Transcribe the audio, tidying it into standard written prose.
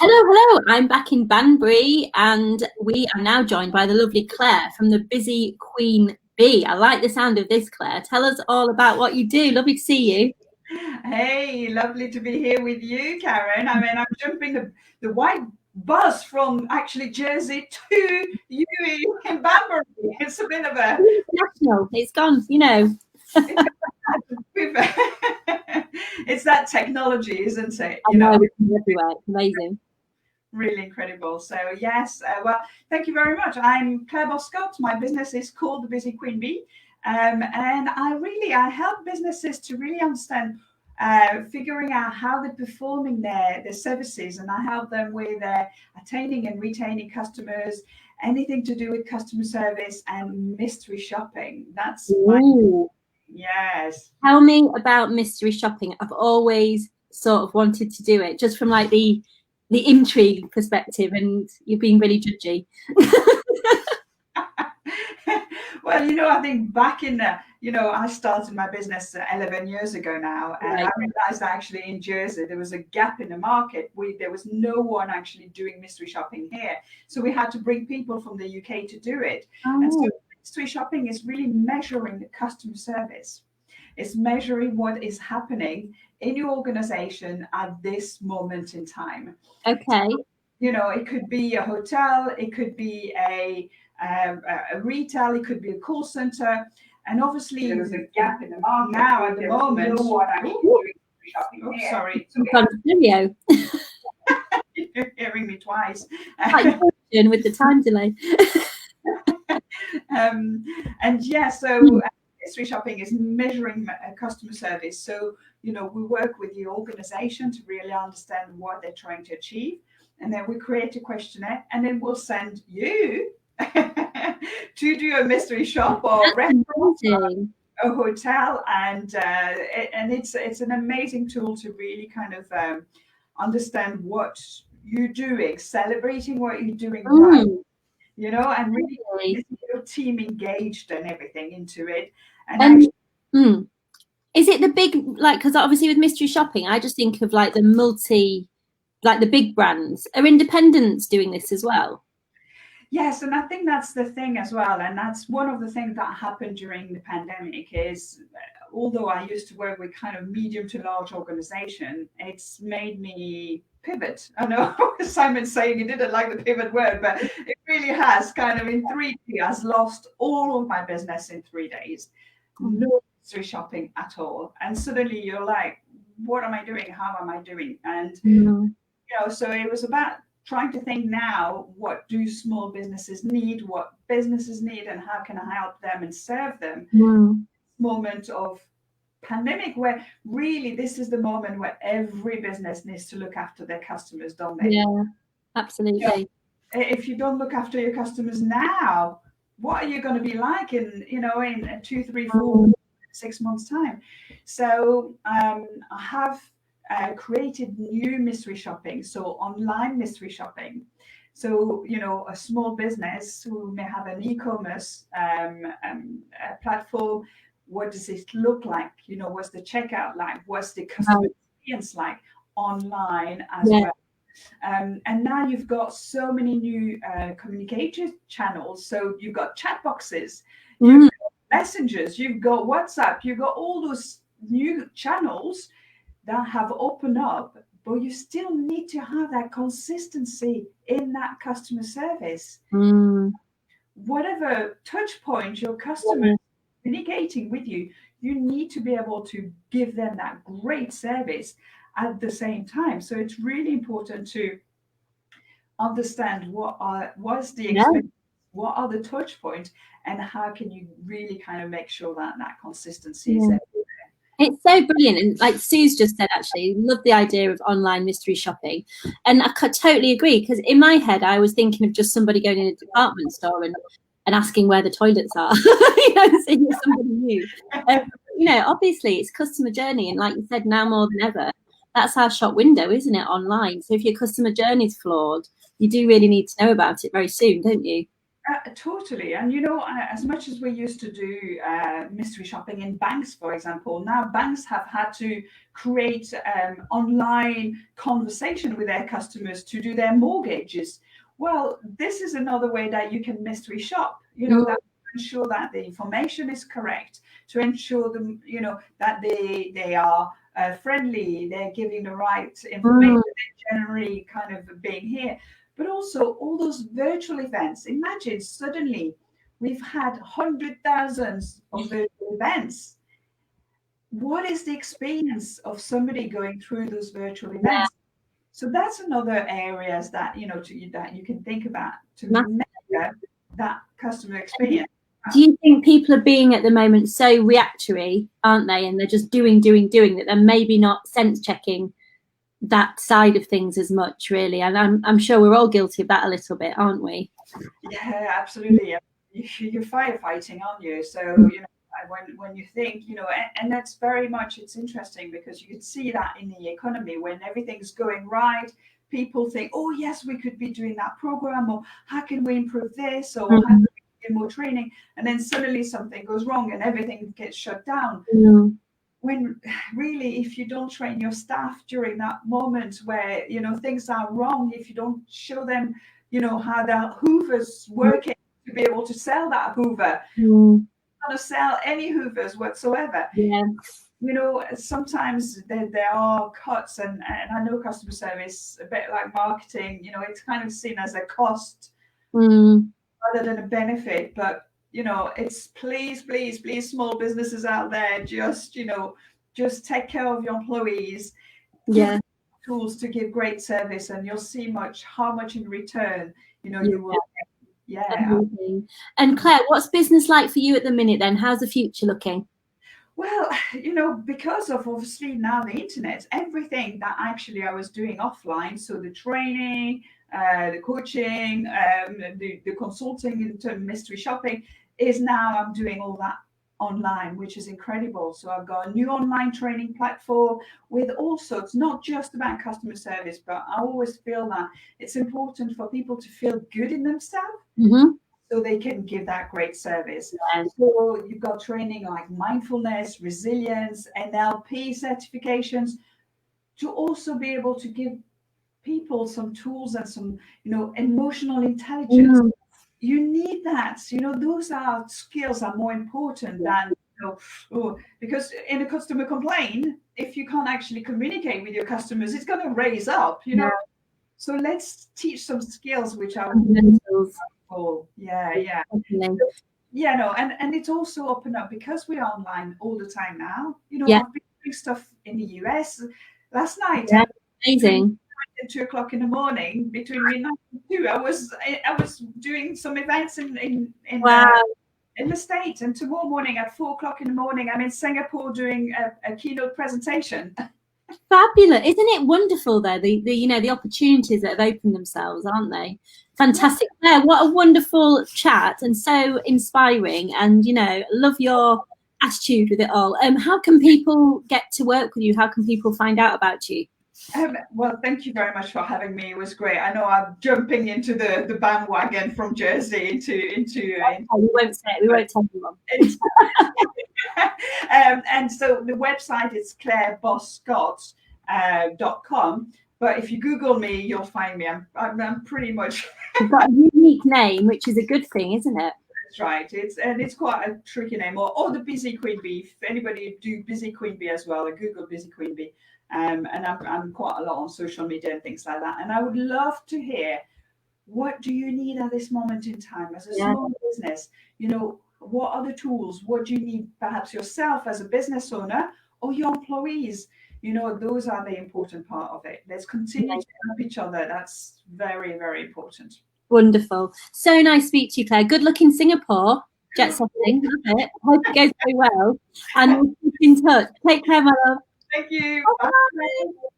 Hello, hello. I'm back in Banbury and we are now joined by the lovely Claire from the Busy Queen Bee. I like the sound of this, Claire. Tell us all about what you do. Lovely to see you. Hey, lovely to be here with you, Karen. I mean, I'm jumping the white bus from actually Jersey to you in Banbury. It's a bit of a International. It's gone, you know. it's that technology, isn't it? I know it's everywhere. It's amazing. Really incredible. So yes, well, thank you very much. I'm Claire Boscott. My business is called the Busy Queen Bee, and I help businesses to really understand figuring out how they're performing their services, and I help them with attaining and retaining customers, anything to do with customer service and mystery shopping. That's my Ooh. yes. Tell me about mystery shopping. I've always sort of wanted to do it, just from like the intrigue perspective, and you're being really judgy. Well, I think back in I started my business 11 years ago now, and Right. I realized actually in Jersey there was a gap in the market. There was no one actually doing mystery shopping here, so we had to bring people from the UK to do it. And so Oh, mystery shopping is really measuring the customer service. It's measuring what is happening in your organization at this moment in time. okay. It could be a hotel, it could be a retail, it could be a call center, and obviously There's a gap in the market now at the moment. No one actually doing shopping Oh, here. sorry, You've gone stereo. you're hearing me twice. Like with the time delay. And yeah, so mystery shopping is measuring customer service. So we work with the organization to really understand what they're trying to achieve, and then we create a questionnaire, and then we'll send you to do a mystery shop or restaurant or a hotel, and it's an amazing tool to really kind of understand what you're doing, celebrating what you're doing right, and really get your team engaged and everything into it. And actually, is it the big, like, because obviously with mystery shopping, I just think of like the big brands. Are independents doing this as well? yes, and I think that's the thing as well, and that's one of the things that happened during the pandemic is, although I used to work with kind of medium to large organization, it's made me pivot. I know Simon's saying he didn't like the pivot word, but it really has kind of in 3 years lost all of my business in 3 days. No mystery shopping at all. And suddenly you're like, what am I doing? How am I doing? And so it was about trying to think now, what do small businesses need, what businesses need, and how can I help them and serve them? Moment of pandemic where really this is the moment where every business needs to look after their customers, don't they? Yeah, absolutely. If you don't look after your customers now, what are you going to be like in 2, 3, 4, 6 months time? So I have created new mystery shopping, so online mystery shopping. So a small business who may have an e-commerce platform, what does it look like? What's the checkout like? What's the customer experience like online as well? And now you've got so many new communication channels. So you've got chat boxes, you've got messengers, you've got WhatsApp, you've got all those new channels that have opened up, but you still need to have that consistency in that customer service. Whatever touch point your customer is communicating with you, you need to be able to give them that great service at the same time. So it's really important to understand what are the touch points, and how can you really kind of make sure that consistency is there. It's so brilliant. And like Sue's just said, actually, love the idea of online mystery shopping. And I could totally agree, because in my head, I was thinking of just somebody going in a department store and asking where the toilets are, seeing somebody new. Obviously it's customer journey. And like you said, now more than ever, that's our shop window, isn't it, online? So if your customer journey is flawed, you do really need to know about it very soon, don't you? Totally. And as much as we used to do mystery shopping in banks, for example, now banks have had to create online conversation with their customers to do their mortgages. Well, this is another way that you can mystery shop, that ensure that the information is correct, to ensure them, that they are friendly, they're giving the right information, they're generally kind of being here. But also all those virtual events. Imagine suddenly we've had 100,000 of virtual events. What is the experience of somebody going through those virtual events? So that's another areas that that you can think about to measure that customer experience. Do you think people are being at the moment so reactory, aren't they? And they're just doing that they're maybe not sense checking that side of things as much, really? And I'm sure we're all guilty of that a little bit, aren't we? Yeah, absolutely. You're firefighting, aren't you? So when you think, and that's very much, it's interesting because you can see that in the economy when everything's going right. People think, oh yes, we could be doing that program, or how can we improve this, or how can we get more training? And then suddenly something goes wrong and everything gets shut down. When really, if you don't train your staff during that moment where things are wrong, if you don't show them how the Hoover's working to be able to sell that Hoover, not to sell any Hoovers whatsoever. Sometimes there are cuts, and I know customer service, a bit like marketing, it's kind of seen as a cost rather than a benefit. But it's please, small businesses out there, just take care of your employees. Tools to give great service, and you'll see how much in return, you will. Amazing. And Claire, what's business like for you at the minute then? How's the future looking? Well, because of obviously now the internet, everything that actually I was doing offline, so the training, the coaching, the consulting into mystery shopping, is now I'm doing all that online, which is incredible. So I've got a new online training platform with also, it's not just about customer service, but I always feel that it's important for people to feel good in themselves so they can give that great service. So you've got training like mindfulness, resilience, NLP certifications, to also be able to give people some tools and some emotional intelligence. You need that. Those are skills are more important than, because in a customer complaint, if you can't actually communicate with your customers, it's going to raise up, So let's teach some skills which are fundamentals. And it's also open up because we are online all the time now. I've been doing stuff in the US last night. Amazing. At 2 o'clock in the morning, between midnight and 2, I was doing some events in the States, and tomorrow morning at 4 o'clock in the morning, I'm in Singapore doing a keynote presentation. Fabulous. Isn't it wonderful though, the opportunities that have opened themselves, aren't they? Fantastic. Claire, what a wonderful chat, and so inspiring, and love your attitude with it all. How can people get to work with you? How can people find out about you? Well, thank you very much for having me. It was great. I know I'm jumping into the bandwagon from Jersey into. We won't tell anyone. And so the website is clairebosscott.com. But if you Google me, you'll find me. I'm pretty much. You've got a unique name, which is a good thing, isn't it? That's right. It's quite a tricky name. Or the Busy Queen Bee. If anybody do Busy Queen Bee as well, Google Busy Queen Bee. And I'm quite a lot on social media and things like that. And I would love to hear, what do you need at this moment in time as a small business? What are the tools? What do you need perhaps yourself as a business owner or your employees? Those are the important part of it. Let's continue to help each other. That's very, very important. Wonderful. So nice to speak to you, Claire. Good luck in Singapore. Jet setting. Love it. Hope it goes very well. And we'll keep in touch. Take care, my love. Thank you. Bye. Bye.